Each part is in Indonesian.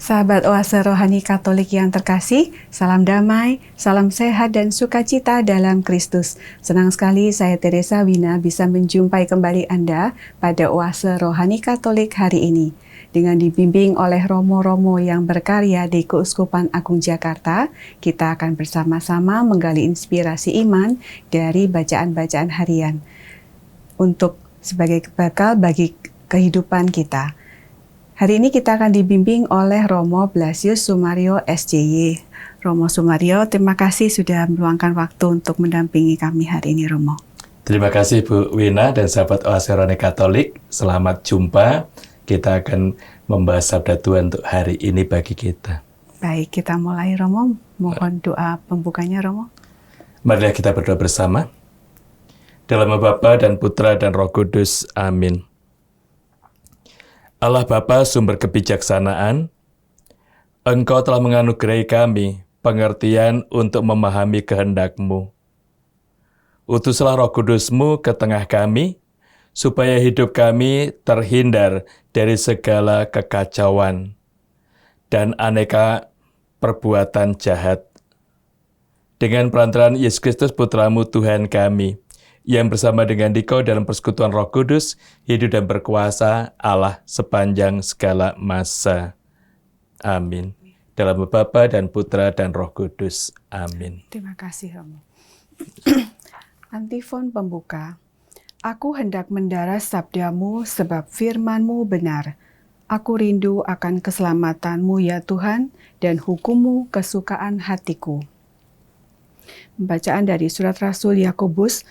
Sahabat Oase Rohani Katolik yang terkasih, salam damai, salam sehat dan sukacita dalam Kristus. Senang sekali saya Teresa Wina bisa menjumpai kembali Anda pada Oase Rohani Katolik hari ini. Dengan dibimbing oleh Romo-Romo yang berkarya di Keuskupan Agung Jakarta, kita akan bersama-sama menggali inspirasi iman dari bacaan-bacaan harian untuk sebagai bekal bagi kehidupan kita. Hari ini kita akan dibimbing oleh Romo Blasius Sumario SJY. Romo Sumario, terima kasih sudah meluangkan waktu untuk mendampingi kami hari ini, Romo. Terima kasih Bu Wina dan sahabat Oase Rohani Katolik. Selamat jumpa. Kita akan membahas sabda Tuhan untuk hari ini bagi kita. Baik, kita mulai, Romo. Mohon doa pembukanya, Romo. Marilah kita berdoa bersama. Dalam nama Bapa dan Putra dan Roh Kudus. Amin. Allah Bapa sumber kebijaksanaan, Engkau telah menganugerahi kami pengertian untuk memahami kehendak-Mu. Utuslah Roh Kudus-Mu ke tengah kami, supaya hidup kami terhindar dari segala kekacauan dan aneka perbuatan jahat. Dengan perantaraan Yesus Kristus Putra-Mu Tuhan kami, yang bersama dengan Dikau dalam persekutuan Roh Kudus, hidup dan berkuasa Allah sepanjang segala masa. Amin. Dalam nama Bapa dan Putra dan Roh Kudus. Amin. Terima kasih, Romo. Antifon pembuka. Aku hendak mendaras sabdamu sebab firmanmu benar. Aku rindu akan keselamatanmu ya Tuhan, dan hukummu kesukaan hatiku. Bacaan dari surat Rasul Yakobus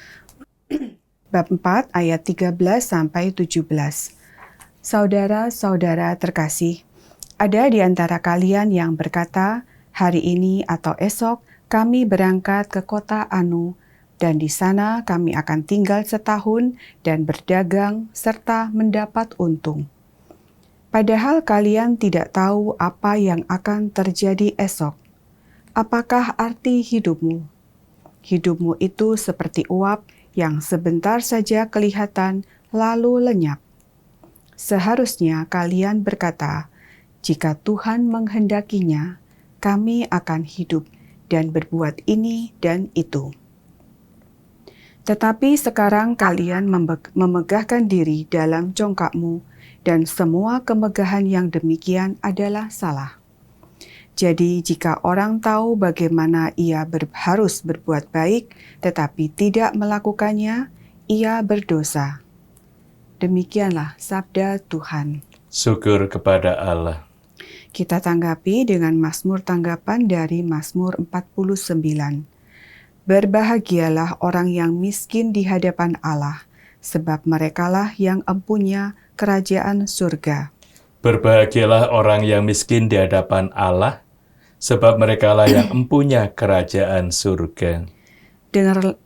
bab 4 ayat 13 sampai 17. Saudara-saudara terkasih, ada di antara kalian yang berkata, hari ini atau esok kami berangkat ke kota Anu, dan di sana kami akan tinggal setahun dan berdagang serta mendapat untung. Padahal kalian tidak tahu apa yang akan terjadi esok. Apakah arti hidupmu? Hidupmu itu seperti uap yang sebentar saja kelihatan lalu lenyap. Seharusnya kalian berkata, jika Tuhan menghendakinya, kami akan hidup dan berbuat ini dan itu. Tetapi sekarang kalian memegahkan diri dalam congkakmu, dan semua kemegahan yang demikian adalah salah. Jadi jika orang tahu bagaimana ia harus berbuat baik, tetapi tidak melakukannya, ia berdosa. Demikianlah sabda Tuhan. Syukur kepada Allah. Kita tanggapi dengan Mazmur tanggapan dari Mazmur 49. Berbahagialah orang yang miskin di hadapan Allah, sebab merekalah yang empunya kerajaan surga. Berbahagialah orang yang miskin di hadapan Allah, sebab merekalah yang empunya kerajaan surga.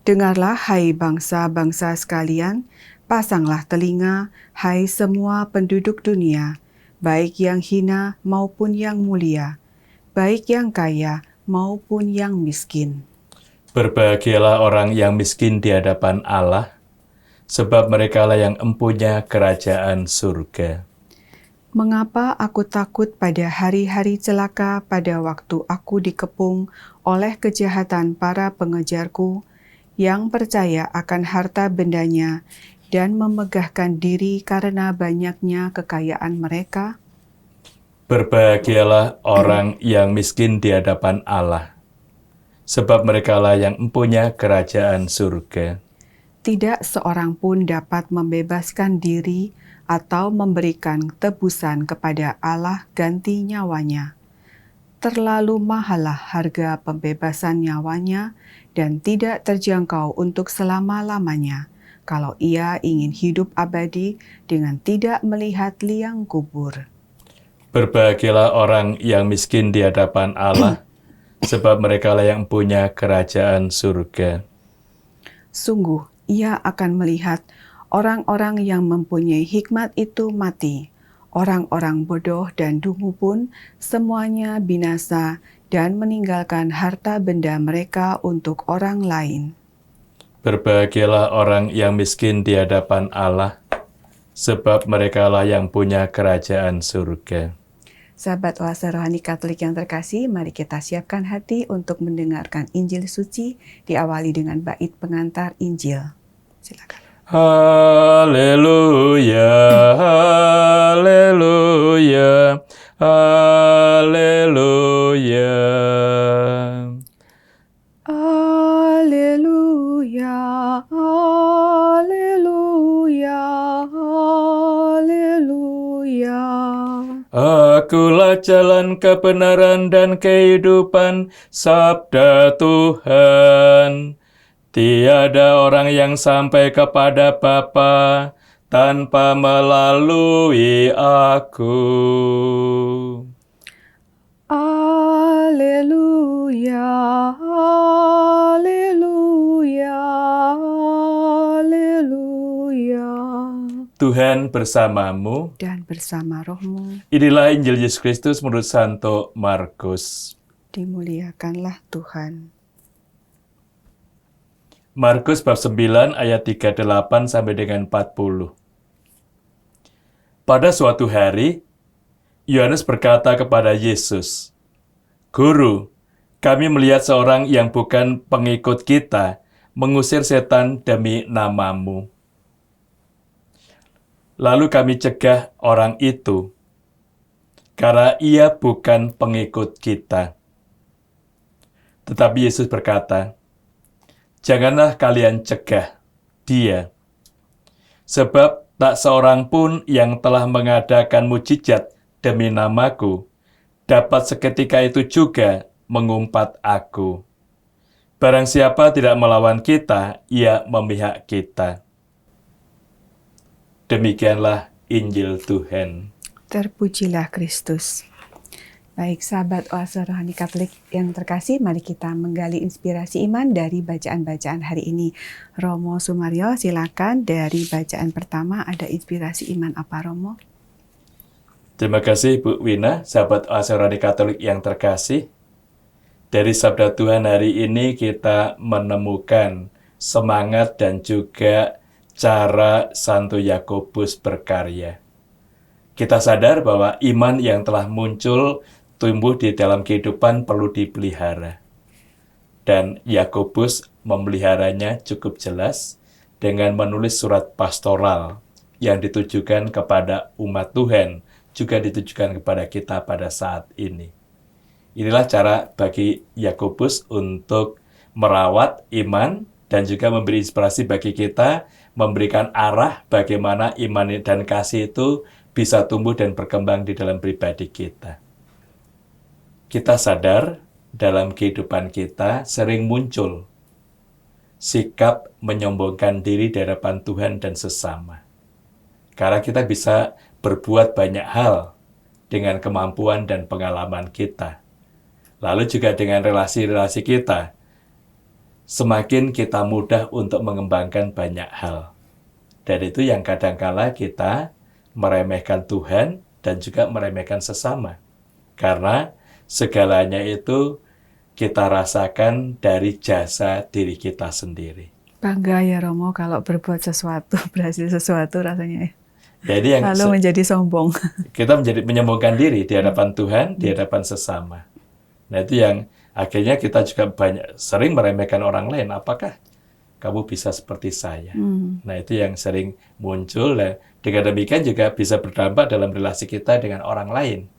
Dengarlah, hai bangsa-bangsa sekalian, pasanglah telinga, hai semua penduduk dunia, baik yang hina maupun yang mulia, baik yang kaya maupun yang miskin. Berbahagialah orang yang miskin di hadapan Allah, sebab merekalah yang empunya kerajaan surga. Mengapa aku takut pada hari-hari celaka pada waktu aku dikepung oleh kejahatan para pengejarku yang percaya akan harta bendanya dan memegahkan diri karena banyaknya kekayaan mereka? Berbahagialah orang yang miskin di hadapan Allah, sebab merekalah yang empunya kerajaan surga. Tidak seorang pun dapat membebaskan diri atau memberikan tebusan kepada Allah ganti nyawanya. Terlalu mahallah harga pembebasan nyawanya dan tidak terjangkau untuk selama-lamanya, kalau ia ingin hidup abadi dengan tidak melihat liang kubur. Berbahagialah orang yang miskin di hadapan Allah, sebab merekalah yang punya kerajaan surga. Sungguh, ia akan melihat orang-orang yang mempunyai hikmat itu mati. Orang-orang bodoh dan dungu pun semuanya binasa dan meninggalkan harta benda mereka untuk orang lain. Berbahagialah orang yang miskin di hadapan Allah, sebab merekalah yang punya kerajaan surga. Sahabat Oase Rohani Katolik yang terkasih, mari kita siapkan hati untuk mendengarkan Injil suci, diawali dengan bait pengantar Injil. Silakan. Haleluya, haleluya, haleluya. Haleluya, haleluya, haleluya. Akulah jalan kebenaran dan kehidupan, sabda Tuhan. Tiada orang yang sampai kepada Bapa tanpa melalui aku. Haleluya, haleluya, haleluya. Tuhan bersamamu. Dan bersama rohmu, Inilah Injil Yesus Kristus menurut Santo Markus. dimuliakanlah Tuhan. Markus bab 9 ayat 38 sampai dengan 40. Pada suatu hari, Yohanes berkata kepada Yesus, "Guru, kami melihat seorang yang bukan pengikut kita mengusir setan demi namamu. Lalu kami cegah orang itu, karena ia bukan pengikut kita." Tetapi Yesus berkata, "Janganlah kalian cegah dia, sebab tak seorang pun yang telah mengadakan mujizat demi namaku dapat seketika itu juga mengumpat aku. Barang siapa tidak melawan kita, ia memihak kita." Demikianlah Injil Tuhan. Terpujilah Kristus. Baik, sahabat Oase Rohani Katolik yang terkasih, mari kita menggali inspirasi iman dari bacaan-bacaan hari ini. Romo Sumaryo, silakan dari bacaan pertama ada inspirasi iman apa, Romo? Terima kasih Bu Wina, sahabat Oase Rohani Katolik yang terkasih. Dari sabda Tuhan hari ini kita menemukan semangat dan juga cara Santo Yakobus berkarya. Kita sadar bahwa iman yang telah muncul tumbuh di dalam kehidupan perlu dipelihara. Dan Yakobus memeliharanya cukup jelas dengan menulis surat pastoral yang ditujukan kepada umat Tuhan, juga ditujukan kepada kita pada saat ini. Inilah cara bagi Yakobus untuk merawat iman dan juga memberi inspirasi bagi kita, memberikan arah bagaimana iman dan kasih itu bisa tumbuh dan berkembang di dalam pribadi kita. Kita sadar dalam kehidupan kita sering muncul sikap menyombongkan diri di hadapan Tuhan dan sesama. Karena kita bisa berbuat banyak hal dengan kemampuan dan pengalaman kita. Lalu juga dengan relasi-relasi kita, semakin kita mudah untuk mengembangkan banyak hal. Dan itu yang kadangkala kita meremehkan Tuhan dan juga meremehkan sesama. Karena segalanya itu kita rasakan dari jasa diri kita sendiri. Bangga ya Romo kalau berbuat sesuatu, berhasil sesuatu rasanya. Jadi yang lalu menjadi sombong. Kita menyombongkan diri di hadapan Tuhan, di hadapan sesama. Nah itu yang akhirnya kita juga sering meremehkan orang lain. Apakah kamu bisa seperti saya? Nah itu yang sering muncul. Dan dengan demikian juga bisa berdampak dalam relasi kita dengan orang lain.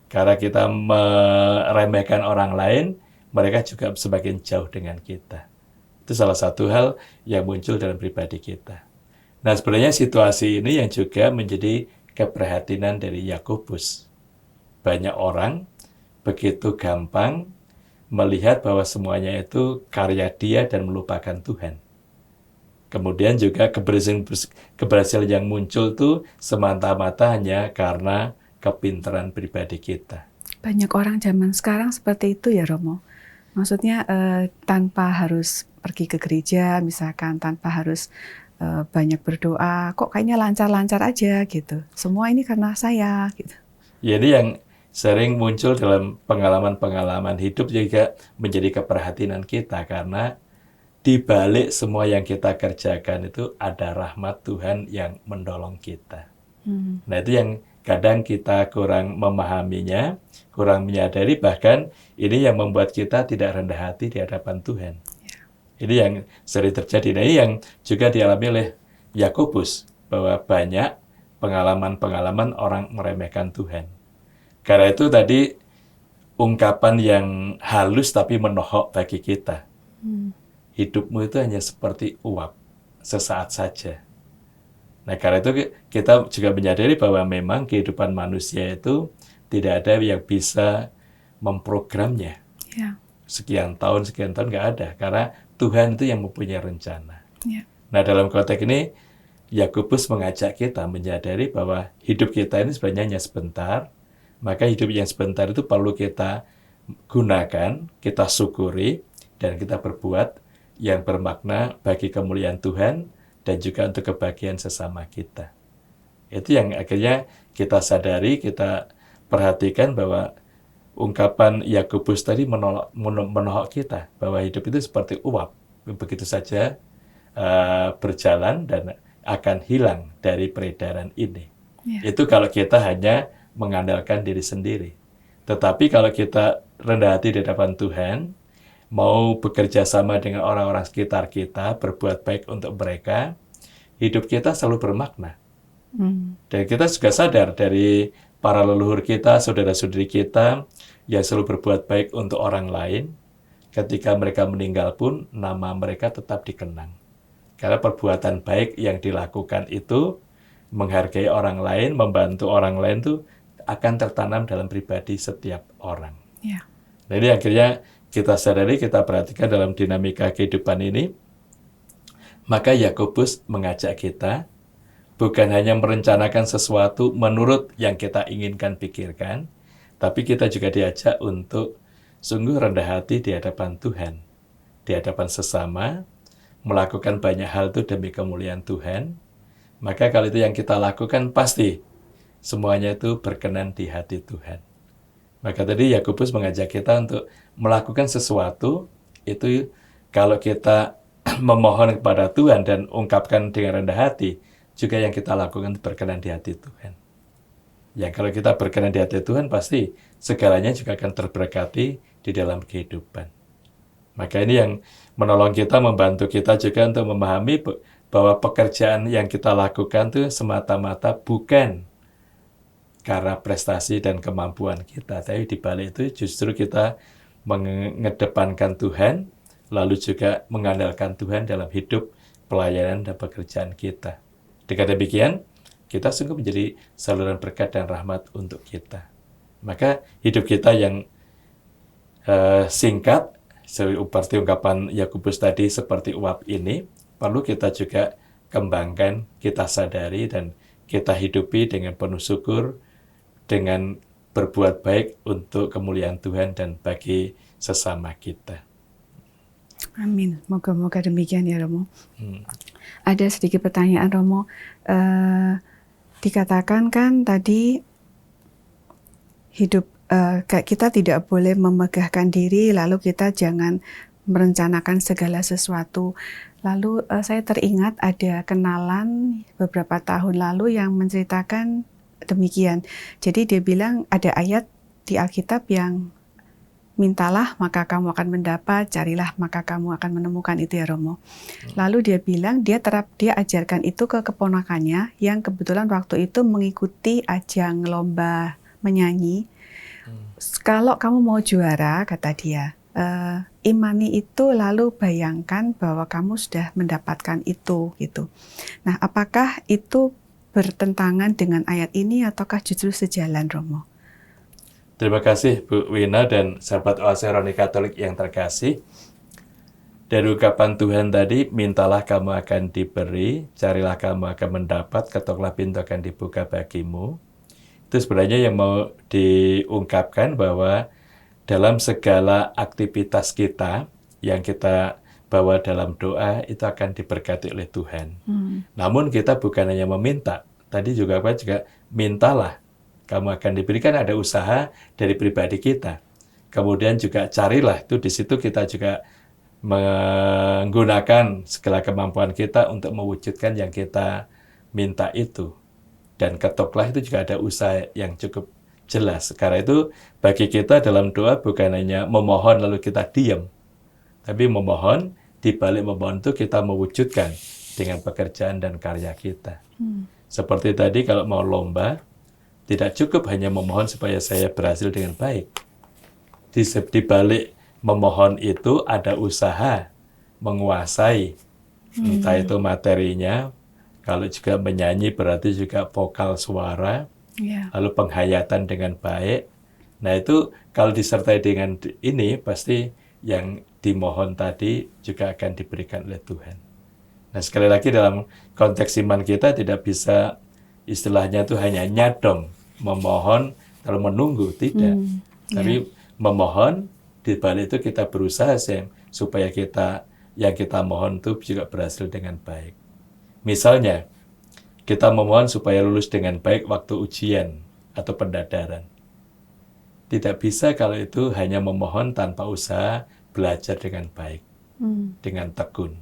Karena kita meremehkan orang lain, mereka juga semakin jauh dengan kita. Itu salah satu hal yang muncul dalam pribadi kita. Nah sebenarnya situasi ini yang juga menjadi keprihatinan dari Yakobus. Banyak orang begitu gampang melihat bahwa semuanya itu karya dia dan melupakan Tuhan. Kemudian juga keberhasilan yang muncul itu semata-mata hanya karena kepintaran pribadi kita. Banyak orang zaman sekarang seperti itu ya Romo. Maksudnya tanpa harus pergi ke gereja, misalkan tanpa harus banyak berdoa, kok kayaknya lancar-lancar aja gitu. Semua ini karena saya gitu. Jadi yang sering muncul dalam pengalaman-pengalaman hidup juga menjadi keprihatinan kita karena di balik semua yang kita kerjakan itu ada rahmat Tuhan yang menolong kita. Nah itu yang kadang kita kurang memahaminya, kurang menyadari, bahkan ini yang membuat kita tidak rendah hati di hadapan Tuhan. Ini yang sering terjadi. Nah, ini yang juga dialami oleh Yakobus, bahwa banyak pengalaman-pengalaman orang meremehkan Tuhan. Karena itu tadi ungkapan yang halus tapi menohok bagi kita. Hidupmu itu hanya seperti uap, sesaat saja. Nah, karena itu kita juga menyadari bahwa memang kehidupan manusia itu tidak ada yang bisa memprogramnya. Ya. Sekian tahun nggak ada. Karena Tuhan itu yang mempunyai rencana. Ya. Nah, dalam konteks ini, Yakobus mengajak kita menyadari bahwa hidup kita ini sebenarnya hanya sebentar. Maka hidup yang sebentar itu perlu kita gunakan, kita syukuri, dan kita berbuat yang bermakna bagi kemuliaan Tuhan dan juga untuk kebahagiaan sesama kita. Itu yang akhirnya kita sadari, kita perhatikan bahwa ungkapan Yakobus tadi menohok kita, bahwa hidup itu seperti uap, begitu saja berjalan dan akan hilang dari peredaran ini. Itu kalau kita hanya mengandalkan diri sendiri. Tetapi kalau kita rendah hati di hadapan Tuhan, mau bekerja sama dengan orang-orang sekitar kita, berbuat baik untuk mereka, hidup kita selalu bermakna. Dan kita juga sadar dari para leluhur kita, saudara-saudari kita, yang selalu berbuat baik untuk orang lain, ketika mereka meninggal pun, nama mereka tetap dikenang. Karena perbuatan baik yang dilakukan itu, menghargai orang lain, membantu orang lain itu, akan tertanam dalam pribadi setiap orang. Ya. Jadi akhirnya kita sadari, kita perhatikan dalam dinamika kehidupan ini, maka Yakobus mengajak kita bukan hanya merencanakan sesuatu menurut yang kita inginkan pikirkan, tapi kita juga diajak untuk sungguh rendah hati di hadapan Tuhan, di hadapan sesama, melakukan banyak hal itu demi kemuliaan Tuhan. Maka kalau itu yang kita lakukan, pasti semuanya itu berkenan di hati Tuhan. Maka tadi Yakobus mengajak kita untuk melakukan sesuatu, itu kalau kita memohon kepada Tuhan dan ungkapkan dengan rendah hati, juga yang kita lakukan berkenan di hati Tuhan. Ya, kalau kita berkenan di hati Tuhan, pasti segalanya juga akan terberkati di dalam kehidupan. Maka ini yang menolong kita, membantu kita juga untuk memahami bahwa pekerjaan yang kita lakukan itu semata-mata bukan karena prestasi dan kemampuan kita. Tapi di balik itu justru kita mengedepankan Tuhan, lalu juga mengandalkan Tuhan dalam hidup, pelayanan, dan pekerjaan kita. Dengan demikian, kita sungguh menjadi saluran berkat dan rahmat untuk kita. Maka hidup kita yang singkat, seperti ungkapan Yakobus tadi, seperti uap ini, perlu kita juga kembangkan, kita sadari, dan kita hidupi dengan penuh syukur, dengan berbuat baik untuk kemuliaan Tuhan dan bagi sesama kita. Amin. Moga-moga demikian ya Romo. Ada sedikit pertanyaan Romo. Dikatakan kan tadi hidup kita tidak boleh memegahkan diri, lalu kita jangan merencanakan segala sesuatu. Lalu saya teringat ada kenalan beberapa tahun lalu yang menceritakan demikian. Jadi dia bilang ada ayat di Alkitab yang mintalah maka kamu akan mendapat, carilah maka kamu akan menemukan, itu ya Romo. Lalu dia bilang dia ajarkan itu ke keponakannya yang kebetulan waktu itu mengikuti ajang lomba menyanyi. Kalau kamu mau juara, kata dia, imani itu, lalu bayangkan bahwa kamu sudah mendapatkan itu, gitu. Nah, apakah itu bertentangan dengan ayat ini ataukah justru sejalan, Romo? Terima kasih Bu Wina dan sahabat Oase Roni Katolik yang terkasih. Dari ungkapan Tuhan tadi, mintalah kamu akan diberi, carilah kamu akan mendapat, ketoklah pintu akan dibuka bagimu. Itu sebenarnya yang mau diungkapkan bahwa dalam segala aktivitas kita yang kita bawa dalam doa itu akan diberkati oleh Tuhan. Namun kita bukan hanya meminta, tadi juga mintalah. Kamu akan diberikan, ada usaha dari pribadi kita. Kemudian juga carilah, itu di situ kita juga menggunakan segala kemampuan kita untuk mewujudkan yang kita minta itu. dan ketuklah itu juga ada usaha yang cukup jelas. Karena itu bagi kita dalam doa bukan hanya memohon lalu kita diam, tapi memohon, di balik memohon itu kita mewujudkan dengan pekerjaan dan karya kita. Seperti tadi kalau mau lomba, tidak cukup hanya memohon supaya saya berhasil dengan baik. Di balik memohon itu ada usaha menguasai, entah itu materinya, kalau juga menyanyi berarti juga vokal suara, lalu penghayatan dengan baik. Nah itu kalau disertai dengan ini, pasti yang dimohon tadi juga akan diberikan oleh Tuhan. Nah sekali lagi dalam konteks iman kita tidak bisa istilahnya itu hanya nyadong, memohon lalu menunggu, tidak. Tapi memohon, di balik itu kita berusaha supaya yang kita mohon itu juga berhasil dengan baik. Misalnya, kita memohon supaya lulus dengan baik waktu ujian atau pendadaran. Tidak bisa kalau itu hanya memohon tanpa usaha belajar dengan baik, dengan tekun.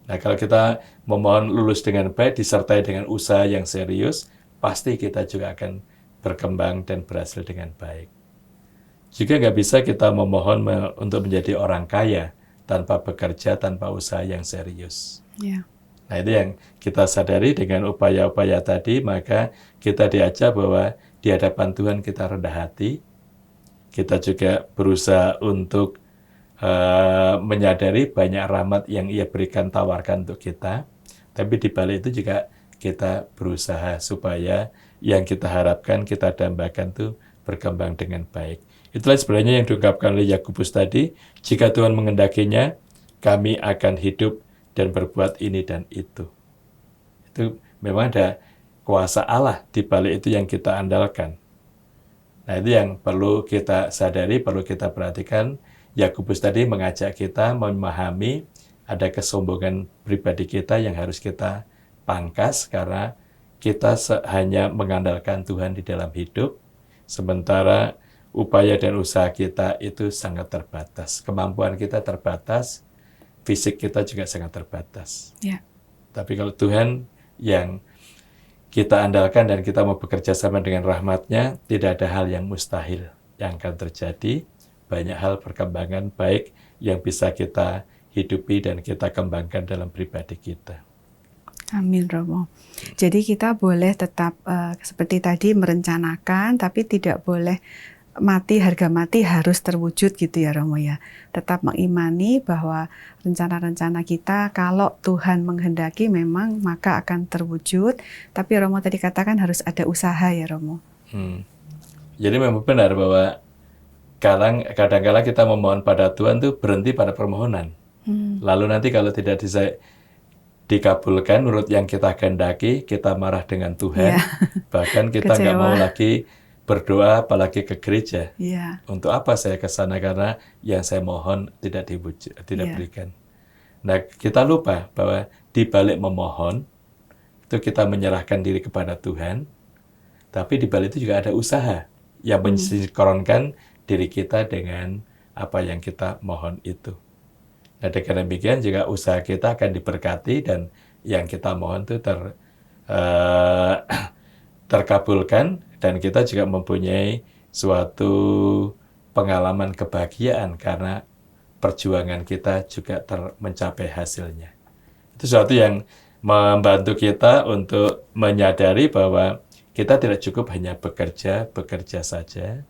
Nah, kalau kita memohon lulus dengan baik disertai dengan usaha yang serius, pasti kita juga akan berkembang dan berhasil dengan baik. Juga nggak bisa kita memohon untuk menjadi orang kaya tanpa bekerja, tanpa usaha yang serius. Nah, itu yang kita sadari dengan upaya-upaya tadi, maka kita diajak bahwa di hadapan Tuhan kita rendah hati, kita juga berusaha untuk menyadari banyak rahmat yang Ia berikan, tawarkan untuk kita, tapi di balik itu juga kita berusaha supaya yang kita harapkan, kita dambakan itu berkembang dengan baik. Itulah sebenarnya yang diungkapkan oleh Yakobus tadi, jika Tuhan mengendakinya, kami akan hidup dan berbuat ini dan itu. Itu memang ada kuasa Allah di balik itu yang kita andalkan. Nah itu yang perlu kita sadari, perlu kita perhatikan. Yakobus tadi mengajak kita memahami ada kesombongan pribadi kita yang harus kita pangkas karena kita hanya mengandalkan Tuhan di dalam hidup, sementara upaya dan usaha kita itu sangat terbatas. Kemampuan kita terbatas, fisik kita juga sangat terbatas. Tapi kalau Tuhan yang kita andalkan dan kita mau bekerja sama dengan rahmat-Nya, tidak ada hal yang mustahil yang akan terjadi. Banyak hal perkembangan baik yang bisa kita hidupi dan kita kembangkan dalam pribadi kita. Amin, Romo. Jadi kita boleh tetap seperti tadi merencanakan, tapi tidak boleh harga mati harus terwujud gitu ya, Romo ya. Tetap mengimani bahwa rencana-rencana kita kalau Tuhan menghendaki memang maka akan terwujud. Tapi Romo tadi katakan harus ada usaha ya, Romo. Jadi memang benar bahwa kadang-kala kita memohon pada Tuhan tuh berhenti pada permohonan. Lalu nanti kalau tidak dikabulkan menurut yang kita kehendaki, kita marah dengan Tuhan. Bahkan kita nggak mau lagi berdoa, apalagi ke gereja. Untuk apa saya ke sana karena yang saya mohon tidak berikan. Nah, kita lupa bahwa di balik memohon itu kita menyerahkan diri kepada Tuhan, tapi di balik itu juga ada usaha yang mensinkronkan diri kita dengan apa yang kita mohon itu. Nah, dengan demikian juga usaha kita akan diberkati dan yang kita mohon itu terkabulkan dan kita juga mempunyai suatu pengalaman kebahagiaan karena perjuangan kita juga mencapai hasilnya. Itu sesuatu yang membantu kita untuk menyadari bahwa kita tidak cukup hanya bekerja saja,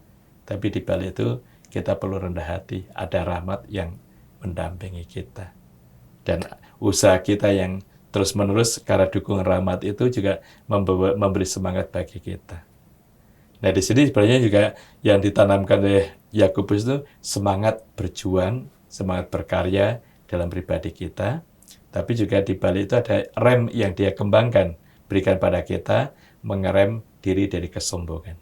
tapi di balik itu kita perlu rendah hati, ada rahmat yang mendampingi kita. Dan usaha kita yang terus-menerus karena dukungan rahmat itu juga memberi semangat bagi kita. Nah di sini sebenarnya juga yang ditanamkan oleh Yakobus itu semangat berjuang, semangat berkarya dalam pribadi kita, tapi juga di balik itu ada rem yang Dia kembangkan, berikan pada kita, mengerem diri dari kesombongan.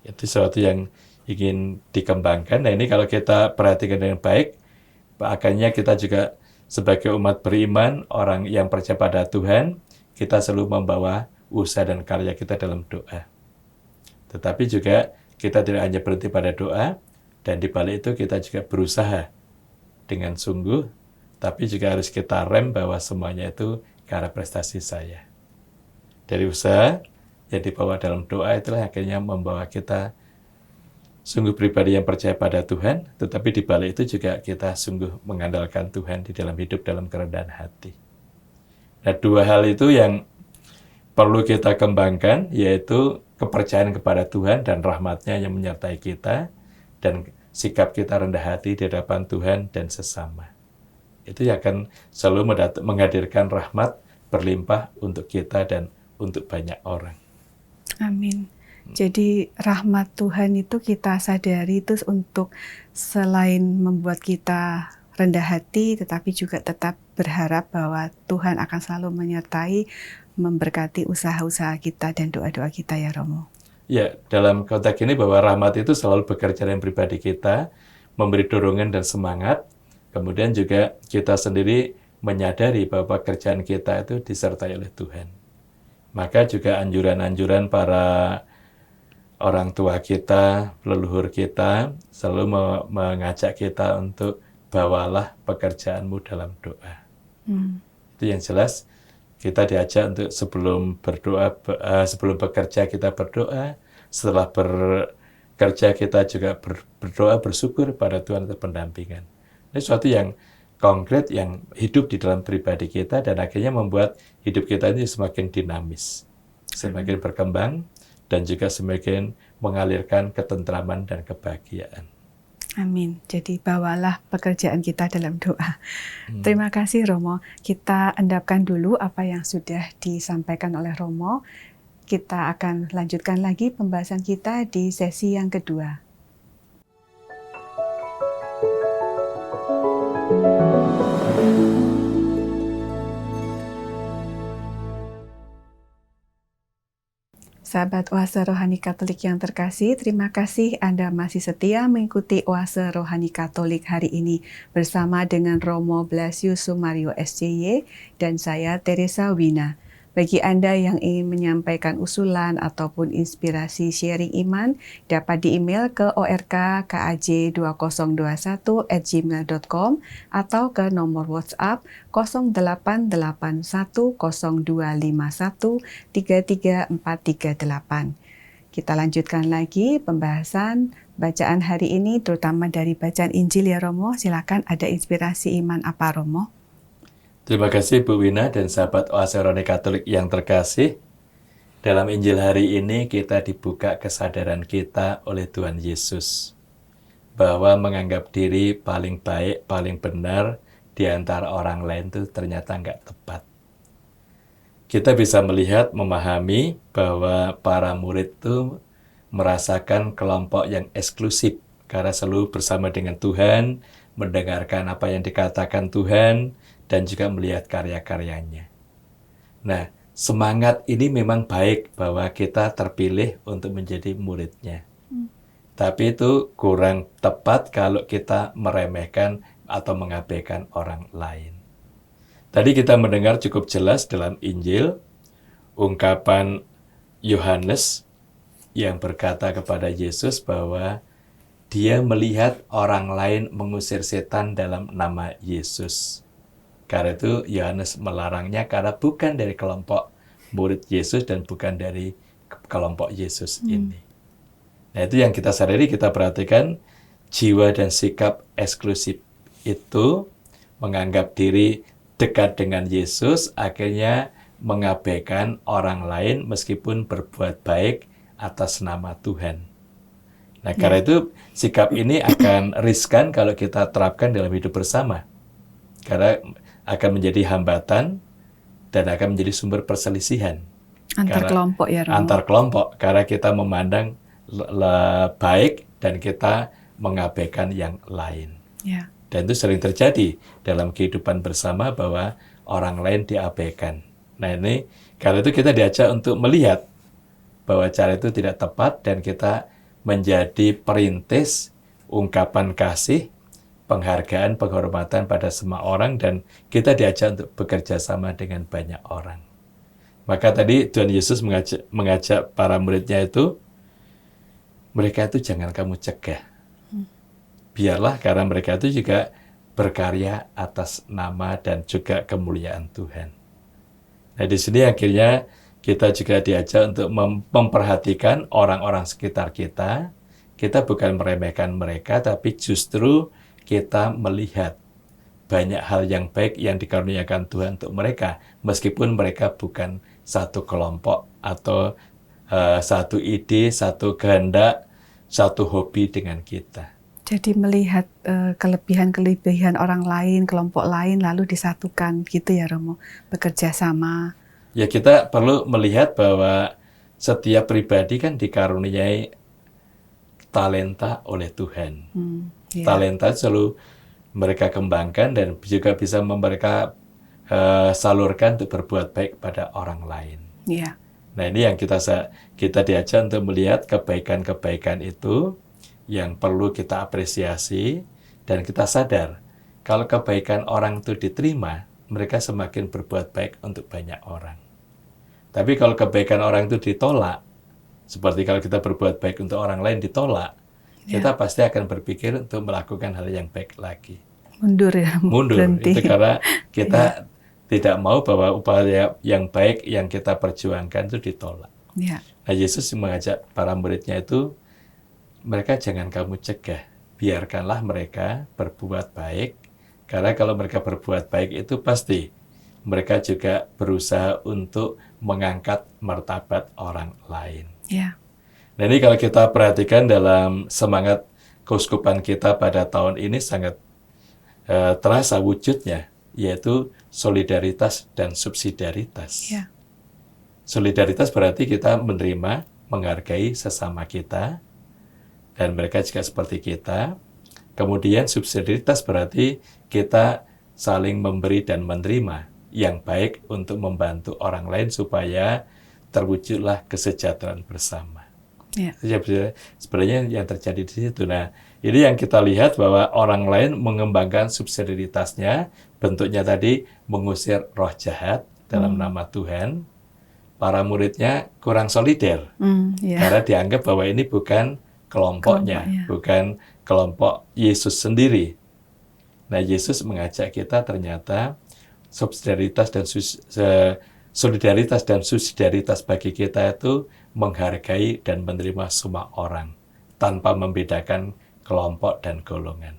Itu sesuatu yang ingin dikembangkan. Nah ini kalau kita perhatikan dengan baik, akhirnya kita juga sebagai umat beriman, orang yang percaya pada Tuhan, kita selalu membawa usaha dan karya kita dalam doa. Tetapi juga kita tidak hanya berhenti pada doa, dan di balik itu kita juga berusaha dengan sungguh, tapi juga harus kita rem bahwa semuanya itu karena prestasi saya. dari usaha yang dibawa dalam doa itulah akhirnya membawa kita sungguh pribadi yang percaya pada Tuhan, tetapi di balik itu juga kita sungguh mengandalkan Tuhan di dalam hidup dalam kerendahan hati. Nah, dua hal itu yang perlu kita kembangkan, yaitu kepercayaan kepada Tuhan dan rahmat-Nya yang menyertai kita, dan sikap kita rendah hati di hadapan Tuhan dan sesama. Itu yang akan selalu menghadirkan rahmat berlimpah untuk kita dan untuk banyak orang. Amin. Jadi rahmat Tuhan itu kita sadari itu untuk selain membuat kita rendah hati, tetapi juga tetap berharap bahwa Tuhan akan selalu menyertai, memberkati usaha-usaha kita dan doa-doa kita ya Romo. Ya, dalam konteks ini bahwa rahmat itu selalu bekerja dalam pribadi kita, memberi dorongan dan semangat, kemudian juga kita sendiri menyadari bahwa pekerjaan kita itu disertai oleh Tuhan. Maka juga anjuran-anjuran para orang tua kita, leluhur kita, selalu mengajak kita untuk bawalah pekerjaanmu dalam doa. Itu yang jelas, kita diajak untuk sebelum berdoa, sebelum bekerja kita berdoa, setelah bekerja kita juga berdoa, bersyukur pada Tuhan untuk pendampingan. Ini sesuatu yang konkret, yang hidup di dalam pribadi kita, dan akhirnya membuat hidup kita ini semakin dinamis, semakin berkembang, dan juga semakin mengalirkan ketentraman dan kebahagiaan. Amin. Jadi bawalah pekerjaan kita dalam doa. Terima kasih Romo. Kita endapkan dulu apa yang sudah disampaikan oleh Romo. Kita akan lanjutkan lagi pembahasan kita di sesi yang kedua. Sahabat Oase Rohani Katolik yang terkasih, terima kasih Anda masih setia mengikuti Oase Rohani Katolik hari ini bersama dengan Romo Blasius Sumario SCY dan saya Teresa Wina. Bagi Anda yang ingin menyampaikan usulan ataupun inspirasi sharing iman, dapat di-email ke orkaj2021@gmail.com atau ke nomor WhatsApp 088102513348. Kita lanjutkan lagi pembahasan bacaan hari ini, terutama dari bacaan Injil ya Romo. Silakan, ada inspirasi iman apa Romo? Terima kasih Bu Wina dan sahabat Oase Rohani Katolik yang terkasih. Dalam Injil hari ini kita dibuka kesadaran kita oleh Tuhan Yesus bahwa menganggap diri paling baik, paling benar di antara orang lain itu ternyata nggak tepat. Kita bisa melihat, memahami bahwa para murid itu merasakan kelompok yang eksklusif karena selalu bersama dengan Tuhan, mendengarkan apa yang dikatakan Tuhan, dan juga melihat karya-karyanya. Nah, semangat ini memang baik bahwa kita terpilih untuk menjadi muridnya. Tapi itu kurang tepat kalau kita meremehkan atau mengabaikan orang lain. Tadi kita mendengar cukup jelas dalam Injil, ungkapan Yohanes yang berkata kepada Yesus bahwa dia melihat orang lain mengusir setan dalam nama Yesus. Karena itu Yohanes melarangnya karena bukan dari kelompok murid Yesus dan bukan dari kelompok Yesus ini. Nah itu yang kita sadari, kita perhatikan jiwa dan sikap eksklusif itu menganggap diri dekat dengan Yesus, akhirnya mengabaikan orang lain meskipun berbuat baik atas nama Tuhan. Nah karena itu sikap ini akan riskan kalau kita terapkan dalam hidup bersama. Karena akan menjadi hambatan dan akan menjadi sumber perselisihan. Antar kelompok ya Romo? Antar kelompok, karena kita memandang baik dan kita mengabaikan yang lain. Ya. Dan itu sering terjadi dalam kehidupan bersama bahwa orang lain diabaikan. Nah ini, karena itu kita diajak untuk melihat bahwa cara itu tidak tepat dan kita menjadi perintis ungkapan kasih, penghargaan, penghormatan pada semua orang, dan kita diajak untuk bekerja sama dengan banyak orang. Maka tadi Tuhan Yesus mengajak para muridnya itu, mereka itu jangan kamu cegah. Biarlah karena mereka itu juga berkarya atas nama dan juga kemuliaan Tuhan. Nah di sini akhirnya kita juga diajak untuk memperhatikan orang-orang sekitar kita. Kita bukan meremehkan mereka, tapi justru kita melihat banyak hal yang baik yang dikaruniakan Tuhan untuk mereka, meskipun mereka bukan satu kelompok atau satu ide, satu kehendak, satu hobi dengan kita. Jadi melihat kelebihan-kelebihan orang lain, kelompok lain, lalu disatukan gitu ya Romo, bekerja sama. Ya, kita perlu melihat bahwa setiap pribadi kan dikaruniai talenta oleh Tuhan. Ya. Talenta selalu mereka kembangkan dan juga bisa mereka salurkan untuk berbuat baik pada orang lain. Ya. Nah, ini yang kita diajak untuk melihat kebaikan-kebaikan itu yang perlu kita apresiasi, dan kita sadar kalau kebaikan orang itu diterima, mereka semakin berbuat baik untuk banyak orang. Tapi kalau kebaikan orang itu ditolak, seperti kalau kita berbuat baik untuk orang lain ditolak, kita pasti akan berpikir untuk melakukan hal yang baik lagi. Mundur ya, Mundur. berhenti. Itu karena kita tidak mau bahwa upaya yang baik yang kita perjuangkan itu ditolak. Ya. Nah, Yesus mengajak para muridnya itu, mereka jangan kamu cegah, biarkanlah mereka berbuat baik, karena kalau mereka berbuat baik itu pasti mereka juga berusaha untuk mengangkat martabat orang lain. Ya. Nah, ini kalau kita perhatikan dalam semangat keuskupan kita pada tahun ini sangat terasa wujudnya, yaitu solidaritas dan subsidiaritas. Ya. Solidaritas berarti kita menerima, menghargai sesama kita, dan mereka juga seperti kita. Kemudian subsidiaritas berarti kita saling memberi dan menerima yang baik untuk membantu orang lain supaya terwujudlah kesejahteraan bersama. Ya. Sebenarnya yang terjadi di situ. Nah, ini yang kita lihat bahwa orang lain mengembangkan subsidiaritasnya, bentuknya tadi mengusir roh jahat dalam nama Tuhan. Para muridnya kurang solider, karena dianggap bahwa ini bukan kelompoknya, bukan kelompok Yesus sendiri. Nah, Yesus mengajak kita ternyata solidaritas dan subsidiaritas bagi kita itu menghargai dan menerima semua orang tanpa membedakan kelompok dan golongan.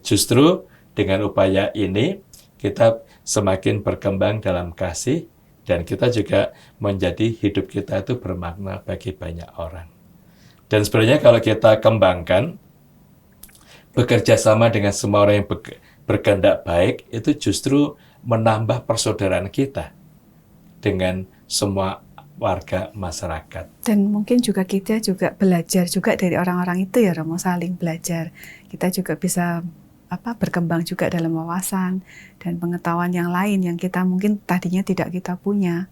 Justru dengan upaya ini kita semakin berkembang dalam kasih, dan kita juga menjadi hidup kita itu bermakna bagi banyak orang. Dan sebenarnya kalau kita kembangkan bekerja sama dengan semua orang yang berkehendak baik, itu justru menambah persaudaraan kita dengan semua warga masyarakat. Dan mungkin juga kita juga belajar juga dari orang-orang itu ya Romo, saling belajar. Kita juga bisa berkembang juga dalam wawasan dan pengetahuan yang lain yang kita mungkin tadinya tidak kita punya.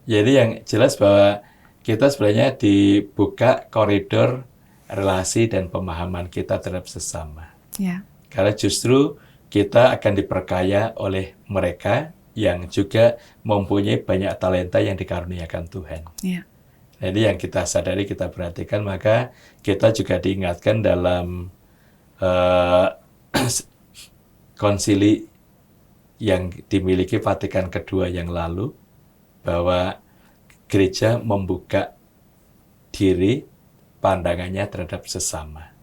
Jadi yang jelas bahwa kita sebenarnya dibuka koridor relasi dan pemahaman kita terhadap sesama. Ya. Karena justru kita akan diperkaya oleh mereka yang juga mempunyai banyak talenta yang dikaruniakan Tuhan. Ya. Jadi yang kita sadari, kita perhatikan, maka kita juga diingatkan dalam konsili yang dimiliki Vatikan kedua yang lalu, bahwa gereja membuka diri pandangannya terhadap sesama.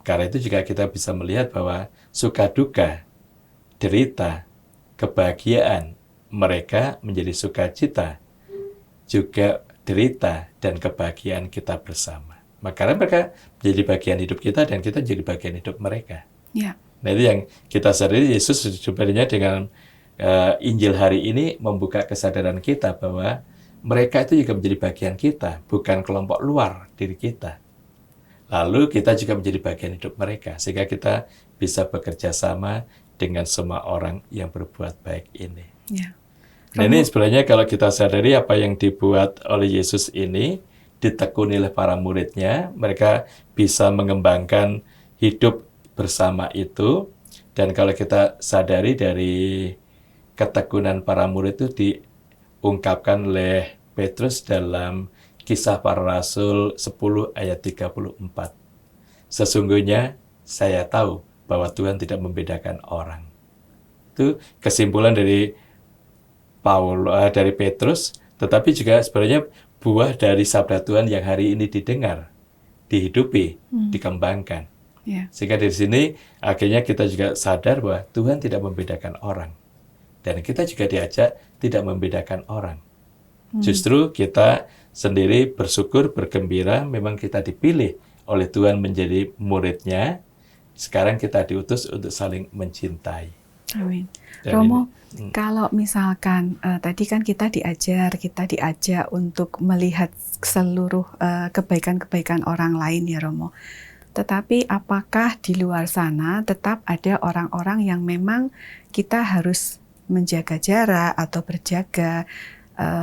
Karena itu juga kita bisa melihat bahwa suka duka, derita, kebahagiaan mereka menjadi sukacita, juga derita dan kebahagiaan kita bersama. Karena mereka menjadi bagian hidup kita dan kita jadi bagian hidup mereka. Ya. Nah, itu yang kita sadari. Yesus sebenarnya dengan Injil hari ini membuka kesadaran kita bahwa mereka itu juga menjadi bagian kita, bukan kelompok luar diri kita. Lalu kita juga menjadi bagian hidup mereka, sehingga kita bisa bekerja sama dengan semua orang yang berbuat baik ini. Ya. Nah, ini sebenarnya kalau kita sadari apa yang dibuat oleh Yesus ini, ditekuni oleh para muridnya, mereka bisa mengembangkan hidup bersama itu. Dan kalau kita sadari dari ketekunan para murid itu diungkapkan oleh Petrus dalam Kisah Para Rasul 10 ayat 34. Sesungguhnya saya tahu bahwa Tuhan tidak membedakan orang. Itu kesimpulan dari Petrus tetapi juga sebenarnya buah dari sabda Tuhan yang hari ini didengar, dihidupi, dikembangkan. Ya. Sehingga dari sini akhirnya kita juga sadar bahwa Tuhan tidak membedakan orang. Dan kita juga diajak tidak membedakan orang. Justru kita sendiri bersyukur, bergembira, memang kita dipilih oleh Tuhan menjadi muridnya. Sekarang kita diutus untuk saling mencintai. Amin. Dan Romo, kalau misalkan tadi kan kita diajak untuk melihat seluruh kebaikan-kebaikan orang lain ya Romo. Tetapi apakah di luar sana tetap ada orang-orang yang memang kita harus menjaga jarak atau berjaga,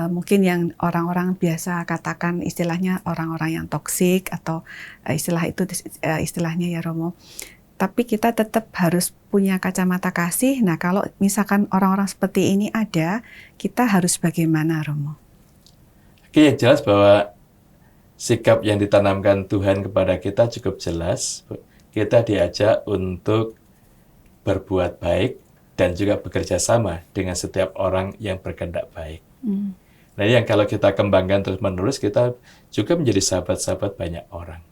mungkin yang orang-orang biasa katakan istilahnya orang-orang yang toksik atau istilahnya ya Romo. Tapi kita tetap harus punya kacamata kasih. Nah, kalau misalkan orang-orang seperti ini ada, kita harus bagaimana, Romo? Oke, yang jelas bahwa sikap yang ditanamkan Tuhan kepada kita cukup jelas. Kita diajak untuk berbuat baik dan juga bekerja sama dengan setiap orang yang berkehendak baik. Nah, yang kalau kita kembangkan terus-menerus, kita juga menjadi sahabat-sahabat banyak orang.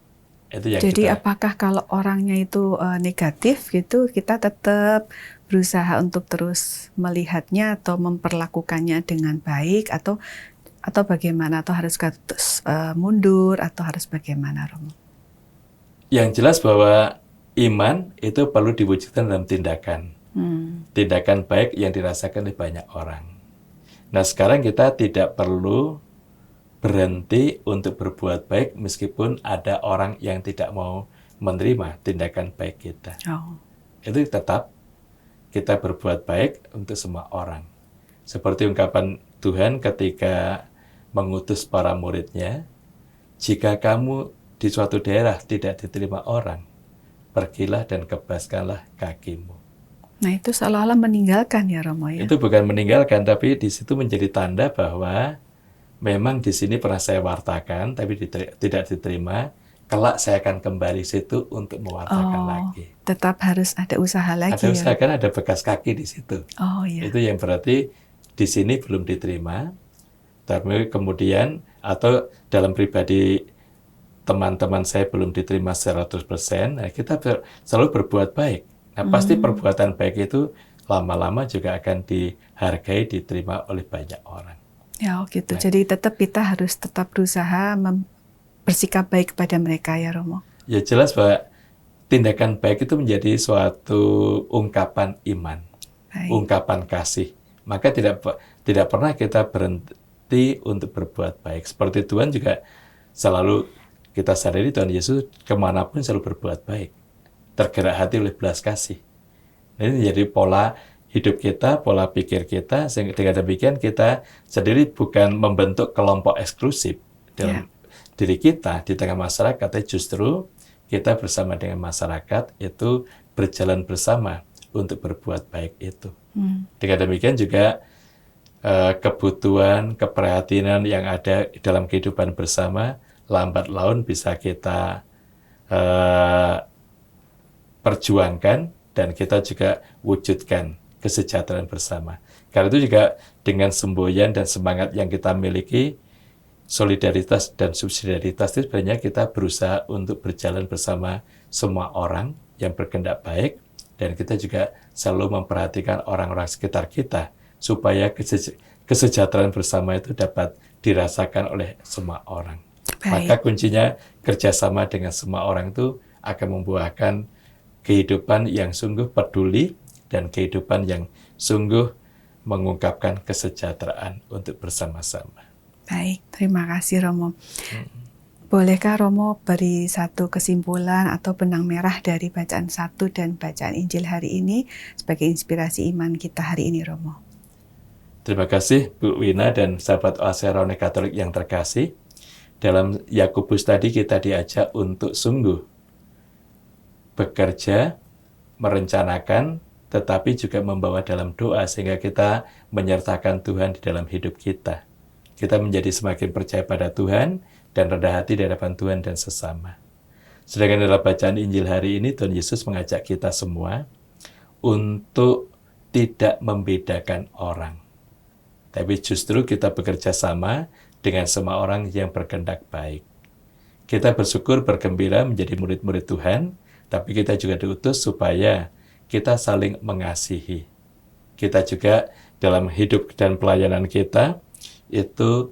Jadi apakah kalau orangnya itu negatif gitu, kita tetap berusaha untuk terus melihatnya atau memperlakukannya dengan baik atau bagaimana, atau harus mundur atau harus bagaimana, Romo? Yang jelas bahwa iman itu perlu diwujudkan dalam tindakan. Tindakan baik yang dirasakan oleh banyak orang. Nah, sekarang kita tidak perlu berhenti untuk berbuat baik meskipun ada orang yang tidak mau menerima tindakan baik kita. Itu tetap kita berbuat baik untuk semua orang. Seperti ungkapan Tuhan ketika mengutus para muridnya, jika kamu di suatu daerah tidak diterima orang, pergilah dan kebaskanlah kakimu. Nah, itu seolah-olah meninggalkan ya Romo ya? Itu bukan meninggalkan, tapi di situ menjadi tanda bahwa memang di sini pernah saya wartakan, tapi tidak diterima. Kelak saya akan kembali situ untuk mewartakan lagi. Tetap harus ada usaha lagi. Ada usaha, kan ada bekas kaki di situ. Iya. Itu yang berarti di sini belum diterima. Tapi kemudian atau dalam pribadi teman-teman saya belum diterima 100%. Nah, kita selalu berbuat baik. Nah, pasti perbuatan baik itu lama-lama juga akan dihargai, diterima oleh banyak orang. Ya, gitu. Nah, jadi kita harus tetap berusaha bersikap baik kepada mereka ya Romo. Ya, jelas bahwa tindakan baik itu menjadi suatu ungkapan iman, ungkapan kasih. Maka tidak pernah kita berhenti untuk berbuat baik. Seperti Tuhan juga selalu kita sadari, Tuhan Yesus kemanapun selalu berbuat baik, tergerak hati oleh belas kasih. Ini menjadi pola hidup kita, pola pikir kita, sehingga dengan demikian kita sendiri bukan membentuk kelompok eksklusif dalam diri kita di tengah masyarakat, tapi justru kita bersama dengan masyarakat itu berjalan bersama untuk berbuat baik itu. Dengan demikian juga kebutuhan, keprihatinan yang ada dalam kehidupan bersama, lambat laun bisa kita perjuangkan dan kita juga wujudkan kesejahteraan bersama. Karena itu juga dengan semboyan dan semangat yang kita miliki, solidaritas dan subsidiaritas itu sebenarnya kita berusaha untuk berjalan bersama semua orang yang berkehendak baik, dan kita juga selalu memperhatikan orang-orang sekitar kita supaya kesejahteraan bersama itu dapat dirasakan oleh semua orang. Maka kuncinya kerjasama dengan semua orang itu akan membuahkan kehidupan yang sungguh peduli dan kehidupan yang sungguh mengungkapkan kesejahteraan untuk bersama-sama. Baik, terima kasih Romo. Bolehkah Romo beri satu kesimpulan atau benang merah dari bacaan 1 dan bacaan Injil hari ini sebagai inspirasi iman kita hari ini, Romo? Terima kasih Bu Wina dan sahabat Oase Raune Katolik yang terkasih. Dalam Yakobus tadi kita diajak untuk sungguh bekerja, merencanakan, tetapi juga membawa dalam doa sehingga kita menyertakan Tuhan di dalam hidup kita. Kita menjadi semakin percaya pada Tuhan dan rendah hati di hadapan Tuhan dan sesama. Sedangkan dalam bacaan Injil hari ini, Tuhan Yesus mengajak kita semua untuk tidak membedakan orang. tapi justru kita bekerja sama dengan semua orang yang berkehendak baik. Kita bersyukur bergembira menjadi murid-murid Tuhan, tapi kita juga diutus supaya kita saling mengasihi. Kita juga dalam hidup dan pelayanan kita itu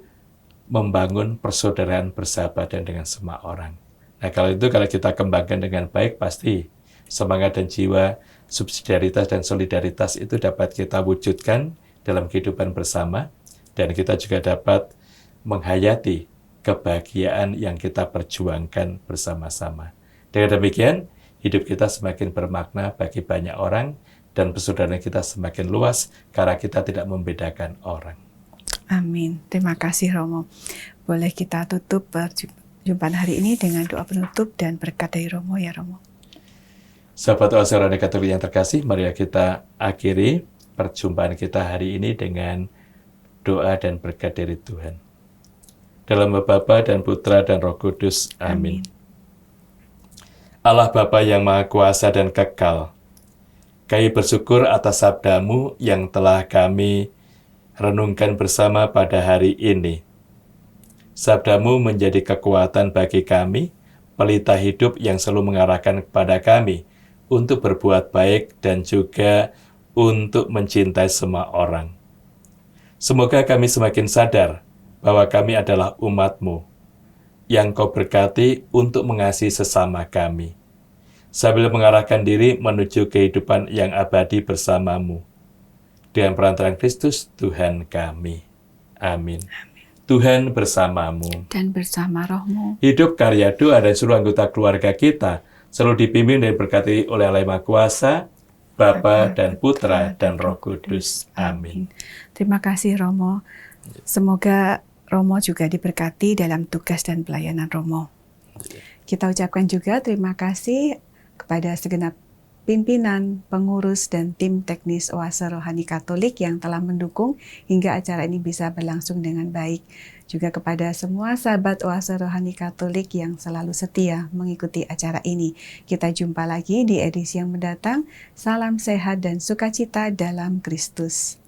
membangun persaudaraan persahabatan dengan semua orang. Nah, kalau kita kembangkan dengan baik, pasti semangat dan jiwa subsidiaritas dan solidaritas itu dapat kita wujudkan dalam kehidupan bersama, dan kita juga dapat menghayati kebahagiaan yang kita perjuangkan bersama-sama. Dengan demikian, hidup kita semakin bermakna bagi banyak orang, dan persaudaraan kita semakin luas karena kita tidak membedakan orang. Amin. Terima kasih Romo. Boleh kita tutup perjumpaan hari ini dengan doa penutup dan berkat dari Romo ya Romo. Sahabat Oase Radio Katolik yang terkasih, mari kita akhiri perjumpaan kita hari ini dengan doa dan berkat dari Tuhan. Dalam nama Bapa dan Putra dan Roh Kudus. Amin. Allah Bapa yang Maha Kuasa dan Kekal, kami bersyukur atas sabda-Mu yang telah kami renungkan bersama pada hari ini. Sabda-Mu menjadi kekuatan bagi kami, pelita hidup yang selalu mengarahkan kepada kami untuk berbuat baik dan juga untuk mencintai semua orang. Semoga kami semakin sadar bahwa kami adalah umat-Mu yang Kau berkati untuk mengasihi sesama kami, sambil mengarahkan diri menuju kehidupan yang abadi bersama-Mu. Dengan perantaraan Kristus, Tuhan kami. Amin. Tuhan bersamamu. Dan bersama roh-Mu. Hidup, karya, doa, dan seluruh anggota keluarga kita selalu dipimpin dan diberkati oleh Allah Maha Kuasa, Bapa dan Putra dan Roh Kudus. Amin. Terima kasih Romo. Semoga Romo juga diberkati dalam tugas dan pelayanan Romo. Kita ucapkan juga terima kasih kepada segenap pimpinan, pengurus, dan tim teknis Oase Rohani Katolik yang telah mendukung hingga acara ini bisa berlangsung dengan baik. Juga kepada semua sahabat Oase Rohani Katolik yang selalu setia mengikuti acara ini. Kita jumpa lagi di edisi yang mendatang. Salam sehat dan sukacita dalam Kristus.